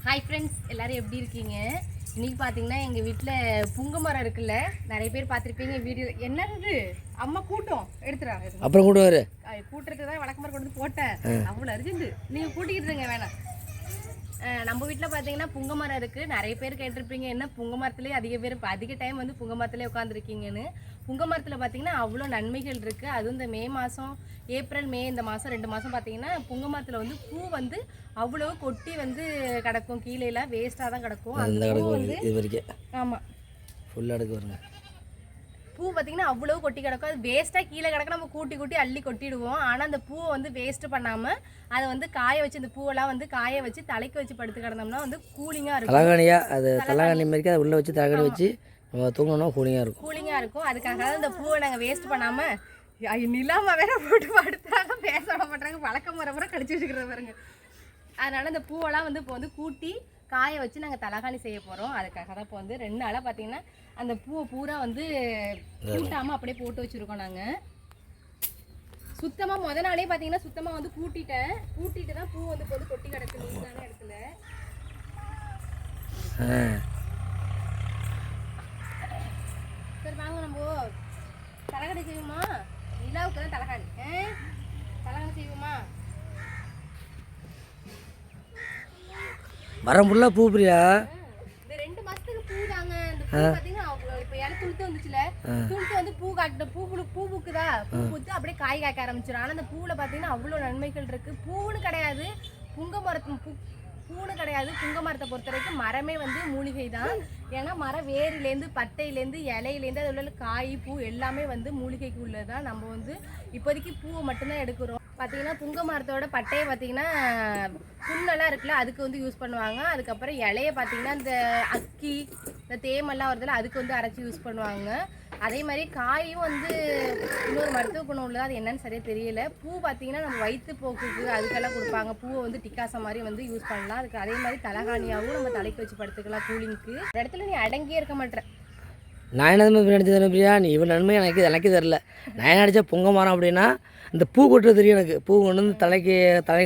Hi friends, எல்லாரும் எப்படி இருக்கீங்க? இன்னைக்கு பார்த்தீங்கன்னா எங்கள் வீட்டில் புங்க மரம் இருக்குல்ல, நிறைய பேர் பார்த்துருப்பீங்க வீடியோ. என்னது அம்மா கூட்டம் எடுத்துறாங்க, அப்புறம் கூட்டுவார். கூட்டுறதுக்கு தான் வழக்கமாக கொண்டு வந்து போட்டேன். அவ்வளோ அர்ஜென்ட், நீங்கள் கூட்டிக்கிட்டு இருங்க வேணாம். நம்ம வீட்டில் பார்த்தீங்கன்னா புங்க மரம் இருக்குது. நிறைய பேர் கேட்டிருப்பீங்க, என்ன புங்க மரத்துலேயே அதிக டைம் வந்து புங்க மரத்துலேயே உட்காந்துருக்கீங்கன்னு. புங்க மரத்தில் பார்த்தீங்கன்னா அவ்வளோ நன்மைகள் இருக்குது. அதுவும் இந்த மே மாதம், ஏப்ரல் மே இந்த மாதம் 2 மாதம் பார்த்தீங்கன்னா புங்க மரத்தில் வந்து பூ வந்து அவ்வளோ கொட்டி வந்து கிடக்கும். கீழேலாம் வேஸ்ட்டாக தான் கிடக்கும். அந்த பூ வந்து இது வரைக்கும் ஆமாம் ஃபுல்லாக எடுக்க வருங்க. பூ பார்த்தீங்கன்னா அவ்வளோ கொட்டி கிடக்கும். அது வேஸ்ட்டாக கீழே கிடக்க நம்ம கூட்டி அள்ளி கொட்டிடுவோம். ஆனால் அந்த பூவை வந்து வேஸ்ட்டு பண்ணாமல் அதை வந்து காய வச்சு, இந்த பூவெல்லாம் வந்து காய வச்சு தலைக்கு வச்சு படுத்து கிடந்தோம்னா வந்து கூலிங்காக இருக்கும். தலகாணியாக அது தலகாணி மாதிரி அதை உள்ளே வச்சு தலகாணி வச்சு தூங்கணும்னா கூலிங்காக இருக்கும். அதுக்காக தான் இந்த பூவை நாங்கள் வேஸ்ட் பண்ணாமல் நிலாமல் வேற போட்டு படுத்துறாங்க, பேச விட மாட்டாங்க, வழக்கம் முறை கழிச்சு வச்சுக்கிற பாருங்க. அதனால் இந்த பூவெல்லாம் வந்து இப்போ வந்து கூட்டி காய வச்சு நாங்கள் தலகாணி செய்ய போகிறோம். அதுக்காக தான் இப்போ வந்து 2 நாளாக பார்த்தீங்கன்னா அந்த பூவை பூரா வந்து கூட்டாமல் அப்படியே போட்டு வச்சுருக்கோம். நாங்கள் சுத்தமாக நாளே பார்த்தீங்கன்னா சுத்தமாக வந்து கூட்டிட்டு தான் பூ வந்து இப்போ வந்து கொட்டி கிடக்கு நீங்களான இடத்துல. சரி வாங்க, நம்ம தலகாணி செய்வோமா? நிலாவுக்கு தான் தலகாணி செய்வோமா? மரம் ஃபுல்லாக பூ பிரியா? இந்த 2 மாசத்துக்கு பூ தாங்க. இந்த பூ பாத்தீங்கன்னா இப்போ இலை துளுத்து வந்துச்சுல, துளுத்து வந்து பூ காட்டு பூ பூக்குதா, பூ பூத்து அப்படியே காய் காய்க்க ஆரம்பிச்சிடும். ஆனால் அந்த பூவில் பார்த்தீங்கன்னா அவ்வளோ நன்மைகள் இருக்குது. பூன்னு கிடையாது, புங்க மரத்தை பொறுத்த வரைக்கும் மரமே வந்து மூலிகை தான். ஏன்னா மரம் வேரிலேருந்து பட்டையிலேருந்து இலையிலேருந்து அது உள்ள காய் பூ எல்லாமே வந்து மூலிகைக்கு உள்ளதான். நம்ம வந்து இப்போதைக்கு பூவை மட்டும்தான் எடுக்கிறோம். பார்த்தீங்கன்னா புங்க மரத்தோட பட்டையை பார்த்தீங்கன்னா புண்ணெல்லாம் இருக்குல்ல, அதுக்கு வந்து யூஸ் பண்ணுவாங்க. அதுக்கப்புறம் இலையை பார்த்தீங்கன்னா இந்த அக்கி, இந்த தேமெல்லாம் வருதுல, அதுக்கு வந்து அரைச்சி யூஸ் பண்ணுவாங்க. அதே மாதிரி காயும் வந்து இன்னொரு மருத்துவ குணம் உள்ளது, அது என்னன்னு சரியாக தெரியல. பூ பார்த்தீங்கன்னா நம்ம வயிற்று போக்குக்கு அதுக்கெல்லாம் கொடுப்பாங்க. பூவை வந்து டிக்காசம் மாதிரி வந்து யூஸ் பண்ணலாம். அதுக்கு அதே மாதிரி தலகாணியாகவும் நம்ம தலைக்கு வச்சு படுத்துக்கலாம் கூலிங்க்கு. இந்த இடத்துல நீ அடங்கியே இருக்க மாட்டேற. நான் என்ன நினச்சது பிரியா, நீ இவன் நன்மை எனக்கு தெரில. நான் என்ன நினச்சா புங்க மரம் அப்படின்னா இந்த பூ கொட்டுறது தெரியும் எனக்கு. பூ கொண்டு வந்து தலைக்கு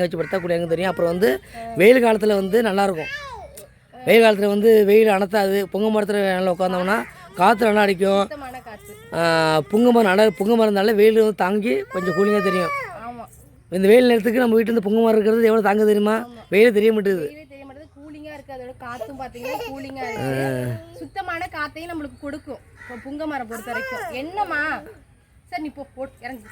வச்சு படுத்தா கூடிய தெரியும். அப்புறம் வந்து வெயில் காலத்தில் வந்து நல்லாயிருக்கும். வெயில் காலத்தில் வந்து வெயில் அணத்தாது. புங்க மரத்தில் நல்லா உட்காந்தோம்னா காற்று நல்லா அடிக்கும். புங்க மரம் இருந்தால வெயில் வந்து தாங்கி கொஞ்சம் கூலிங்காக தெரியும். இந்த வெயில் நேரத்துக்கு நம்ம வீட்டில் இருந்து புங்க மரம் இருக்கிறது எவ்வளோ தாங்க தெரியுமா? வெயில் தெரிய மாட்டேது. அதோட காத்தும் பாத்தீங்கன்னா கூலிங்கா இருக்கு. சுத்தமான காத்தையும் நம்மளுக்கு கொடுக்கும் இப்போ புங்க மரம் பொறுத்த வரைக்கும். என்னம்மா சரி நீ போட்டு இறங்கு.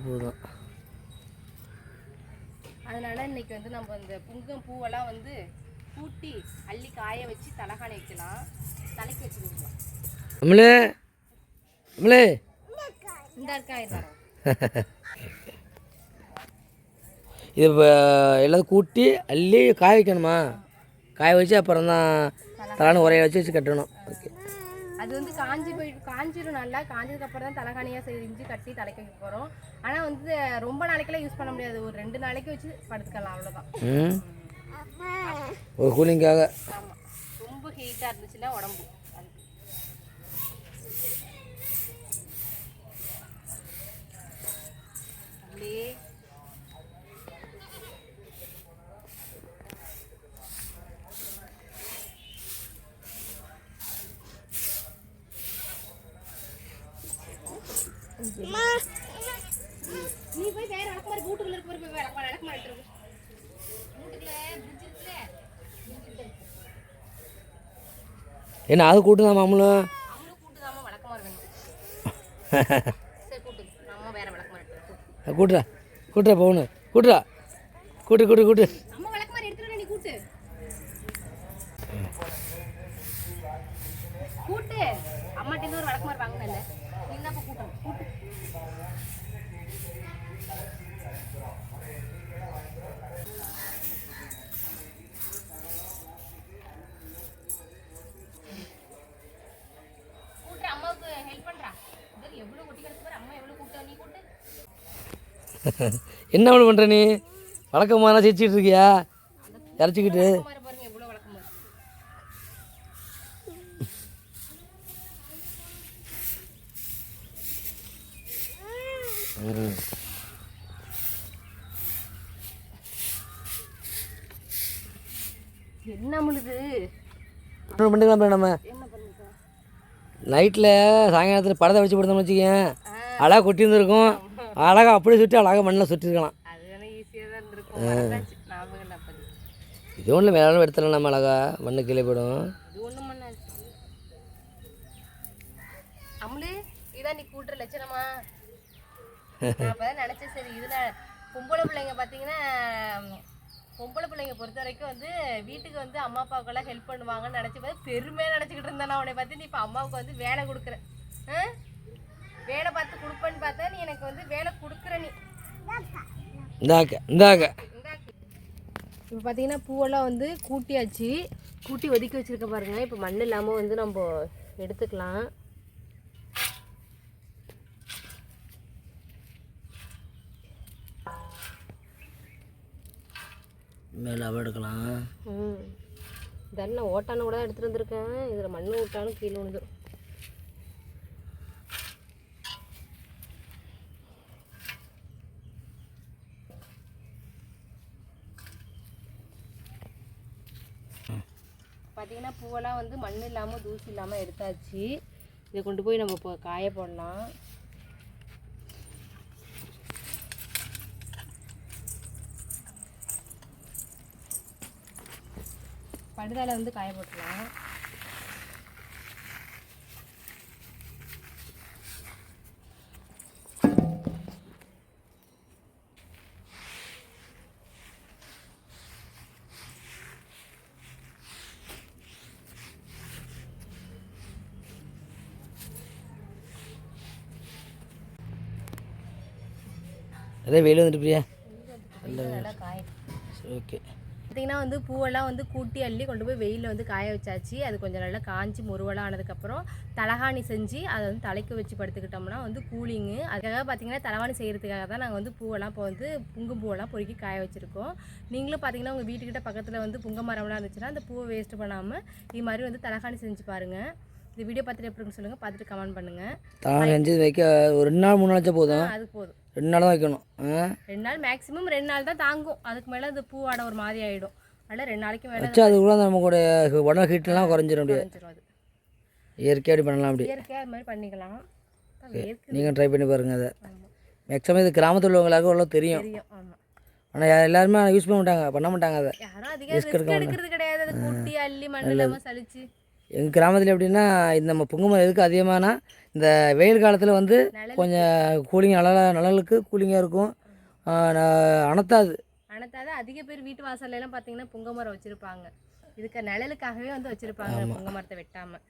போதும். அதனால இன்னைக்கு வந்து நம்ம இந்த புங்கம் பூவெல்லாம் வந்து கூட்டி அள்ளி காய வச்சு தலகாணி வைக்கலாம், தலைக்கு வச்சு கொடுக்கலாம். இது எல்லாத்தையும் கூட்டி அள்ளி காய வைக்கணுமா? காய வச்சு அப்புறம் தான் தலகாணி உரைய வச்சு கட்டணும். ஓகே, அது வந்து காஞ்சிடும். நல்லா காஞ்சதுக்கப்புறம் தான் தலகாணியாக செஞ்சு கட்டி தலைக்க வைக்க போகிறோம். ஆனால் வந்து ரொம்ப நாளைக்கெல்லாம் யூஸ் பண்ண முடியாது, ஒரு 2 நாளைக்கு வச்சு படுத்துக்கலாம், அவ்வளோதான். ஒரு கூலிங்காக. ஆமாம், ரொம்ப ஹீட்டாக இருந்துச்சுன்னா உடம்பு அப்படியே நீ போய் வேற வழக்கமாரி வீட்டுக்குள்ள இருக்க போய் வழக்கமா எடுத்துரு. என்ன அது கூட்டு தான் மாமூலும் வழக்கமா வேணும். சரி கூட்டு, நம்ம வேற வழக்கமா எடுத்துரு. கூட்டுறா போகணும். கூட்டு அம்மா வழக்கமாரி எடுத்துரு. நீ கூட்டு அம்மாட்ட ஒரு வழக்கமாரி வாங்கினல, நீ தான் கூட்டணும். கூட்டு அம்மாவுக்கு ஹெல்ப் பண்றா. எவ்வளவு கொட்டி கிடக்கு பாரு, அம்மா எவ்வளவு கூட்ட, நீ கூட்டு. என்ன அவளு பண்ணுற நீ? வழக்கமாக சிரிச்சிட்டு இருக்கியா? இறச்சிக்கிட்டு பாருங்க எவ்வளோ வழக்கமாக. என்ன முழுது பண்ணிக்கலாம் நம்ம என்ன பண்ணுங்க நைட்டில் சாயங்காலத்தில் படத்தை வச்சு படுத்தோம்னு வச்சுக்கேன் அழகாக கொட்டியிருந்துருக்கும் அழகாக அப்படியே சுற்றி அழகாக மண்ணில் சுற்றிருக்கலாம். அது வேணா ஈஸியாக தான் இருந்திருக்கும். ஞாபகம் இல்லை அப்படி. இது ஒன்றும் மேலும் எடுத்துடலாம் நம்ம அழகா மண்ணு கீழே போயிடும். இது ஒன்றும் பண்ணாது. அம்முலு இதான் நீ கூட்டுற லட்சணமா? நான் அப்பதான் நினைச்சேன் சரி இதுதான் பொம்பளை பிள்ளைங்க பார்த்தீங்கன்னா பொம்பளை பிள்ளைங்க பொறுத்த வரைக்கும் வந்து வீட்டுக்கு வந்து அம்மா அப்பாவுக்கெல்லாம் ஹெல்ப் பண்ணுவாங்கன்னு நினச்சி பார்த்து பெருமையாக நினச்சிக்கிட்டு இருந்தேன். உன்னை பார்த்து நீ இப்போ அம்மாவுக்கு வந்து வேலை கொடுக்குற வேலை பார்த்து கொடுப்பேன்னு பார்த்தா நீ எனக்கு வந்து வேலை கொடுக்குற நீ. இந்தாக்க இப்போ பார்த்தீங்கன்னா பூவெல்லாம் வந்து கூட்டியாச்சு, கூட்டி ஒதுக்கி வச்சுருக்க பாருங்க. இப்போ மண் இல்லாமல் வந்து நம்ம எடுத்துக்கலாம். மேலே அவ எடுக்கலாம். இதெல்லாம் நான் ஓட்டானு கூட எடுத்துகிட்டு வந்திருக்கேன். இதில் மண் விட்டாலும் கீழே விழுந்துடும். பார்த்தீங்கன்னா பூவெல்லாம் வந்து மண் இல்லாமல் தூசி இல்லாமல் எடுத்தாச்சு. இதை கொண்டு போய் நம்ம இப்போ காய போடலாம். படுதால வந்து காய போட்டுக்கலாம். அதே வெயில் வந்துட்டு பிரியா நல்லா காய. ஓகே. பார்த்திங்கன்னா வந்து பூவெல்லாம் வந்து கூட்டி அள்ளி கொண்டு போய் வெயிலில் வந்து காய வச்சாச்சு. அது கொஞ்சம் நல்லா காஞ்சி முருவெல்லாம் ஆனதுக்கப்புறம் தலகாணி செஞ்சு அதை வந்து தலைக்கு வச்சு படுத்துக்கிட்டோம்னா வந்து கூலிங்கு. அதுக்காக பார்த்திங்கன்னா தலகாணி செய்கிறதுக்காக தான் நாங்கள் வந்து பூவெல்லாம் இப்போ வந்து பூவெல்லாம் பொறுக்கி காய வச்சுருக்கோம். நீங்களும் பார்த்திங்கன்னா உங்கள் வீட்டுக்கிட்ட பக்கத்தில் வந்து புங்க மரம்லாம் இருந்துச்சுன்னா அந்த பூவை வேஸ்ட் பண்ணாமல் இது மாதிரி வந்து தலகாணி செஞ்சு பாருங்கள். இந்த வீடியோ பார்த்துட்டு எப்படின்னு சொல்லுங்கள், பார்த்துட்டு கமெண்ட் பண்ணுங்கள். தலகாணி செஞ்சு வைக்க ஒரு 2 நாள் 3 நாள் வச்சா போதும். அது போதும். 2 நாள் தான் வைக்கணும். 2 நாள் மேக்ஸிமம் 2 நாள் தான் தாங்கும். அதுக்கு மேலே அது பூவாட ஒரு மாதிரி ஆகிடும். அதனால் 2 நாளைக்கு மேலே வச்சா அது கூட நம்ம கூட உடனே ஹீட்லாம் குறைஞ்சிடும். அப்படியே அது இயற்கையாக அப்படி பண்ணலாம். அப்படி இயற்கையாக அது மாதிரி பண்ணிக்கலாம். நீங்கள் ட்ரை பண்ணி பாருங்கள். அதை மேக்ஸிமம் இது கிராமத்தில் உள்ளவங்களாக அவ்வளோ தெரியும். ஆமாம். ஆனால் எல்லாருமே யூஸ் பண்ண மாட்டாங்க, பண்ண மாட்டாங்க. அதை யாரும் அதிகம் ரிஸ்க் எடுக்கிறது கிடையாது. அதை கூட்டி அள்ளி மண் இல்லாமல் சலிச்சு. எங்கள் கிராமத்தில் எப்படின்னா இந்த நம்ம புங்குமரம் எதுக்கு அதிகமானா இந்த வெயில் காலத்தில் வந்து கொஞ்சம் கூலிங் நிழலுக்கு கூலிங்காக இருக்கும். அணத்தாது அதிக பேர் வீட்டு வாசல்லாம் பார்த்தீங்கன்னா புங்க மரம் வச்சுருப்பாங்க. இதுக்கு நிழலுக்காகவே வந்து வச்சுருப்பாங்க புங்க மரத்தை வெட்டாமல்.